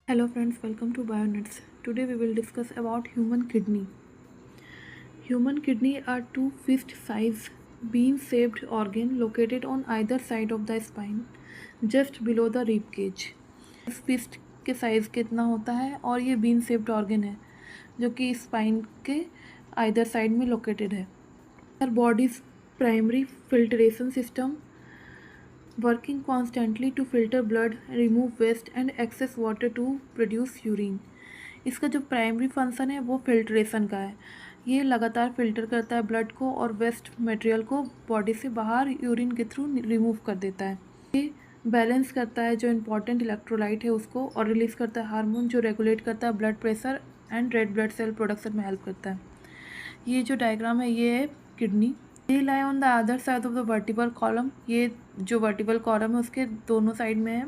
Hello friends, welcome to BioNets. Today we will discuss about human kidney. Human kidney are two fist-sized bean-shaped organ located on either side of the spine, just below the rib cage. इस fist के size कितना होता है और ये bean shaped organ है जो कि स्पाइन के आइदर साइड में लोकेटेड है. Our body's primary filtration system working constantly to filter blood, remove waste and excess water to produce urine. इसका जो प्राइमरी फंक्शन है वो फिल्ट्रेशन का है. ये लगातार फिल्टर करता है ब्लड को और वेस्ट मटेरियल को बॉडी से बाहर यूरिन के थ्रू रिमूव कर देता है. ये बैलेंस करता है जो इम्पॉर्टेंट इलेक्ट्रोलाइट है उसको और रिलीज करता है हार्मोन जो रेगुलेट करता है blood pressure and red blood cell production में हेल्प करता है. ये जो डायग्राम है ये है किडनी. ये lie on the other side of the vertebral column. ये जो वर्टिबल कॉलम है उसके दोनों साइड में है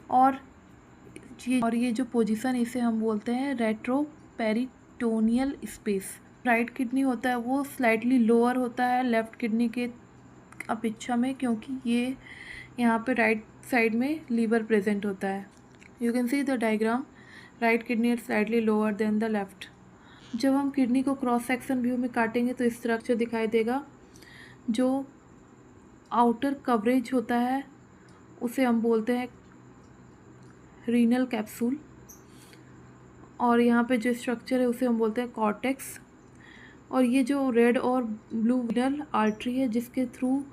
और ये जो पोजीशन इसे हम बोलते हैं रेट्रोपेरिटोनियल स्पेस. राइट किडनी होता है वो स्लाइटली लोअर होता है लेफ्ट किडनी के अपेक्षा में क्योंकि ये यहाँ पे राइट साइड में लीवर प्रेजेंट होता है. You can see the diagram. Right kidney is slightly lower than the left. जब हम किडनी को क्रॉस सेक्शन व्यू में काटेंगे तो इस स्ट्रक्चर दिखाई देगा. जो आउटर कवरेज होता है उसे हम बोलते हैं रीनल कैप्सूल और यहाँ पे जो स्ट्रक्चर है उसे हम बोलते हैं कॉर्टेक्स. और ये जो रेड और ब्लू रीनल आर्टरी है जिसके थ्रू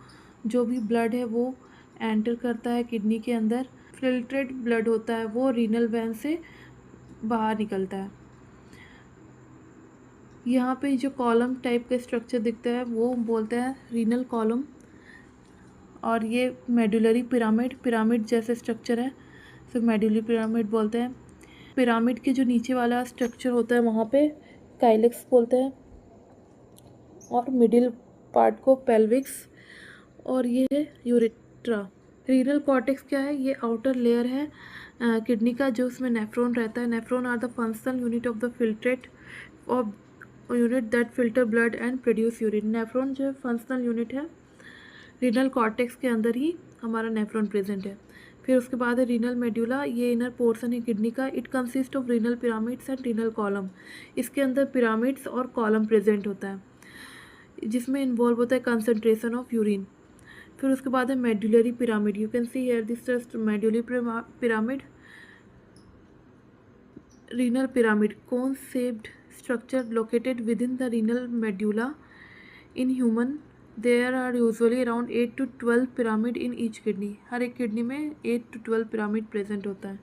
जो भी ब्लड है वो एंटर करता है किडनी के अंदर. फिल्ट्रेट ब्लड होता है वो रीनल वैन से बाहर निकलता है. यहाँ पे जो कॉलम टाइप का स्ट्रक्चर दिखता है वो बोलते हैं रीनल कॉलम. और ये मेडुलरी पिरामिड जैसे स्ट्रक्चर है तो मेडुलरी पिरामिड बोलते हैं. पिरामिड के जो नीचे वाला स्ट्रक्चर होता है वहाँ पे काइलेक्स बोलते हैं और मिडिल पार्ट को पेल्विक्स. और ये है यूरेट्रा. रीनल कॉर्टेक्स क्या है? ये आउटर लेयर है किडनी का जो उसमें नेफ्रॉन रहता है. Nephron are the functional unit of the filtrate of unit that filter blood and produce urine. Nephron जो फंक्शनल यूनिट है रीनल कॉर्टेक्स के अंदर ही हमारा नेफ्रॉन प्रेजेंट है. फिर उसके बाद है रीनल मेड्यूला. ये इनर पोर्शन है किडनी का. It consist of renal pyramids and renal column. इसके अंदर पिरामिड्स और कॉलम प्रेजेंट होता है जिसमें इन्वॉल्व होता है कंसंट्रेशन ऑफ यूरिन. फिर उसके बाद है medullary pyramid. You can see here this is medullary pyramid. Renal pyramid cone shaped structure located within the renal medulla. In human there are usually around 8 to 12 pyramid in each kidney. हर एक kidney में 8 to 12 pyramid present होता है.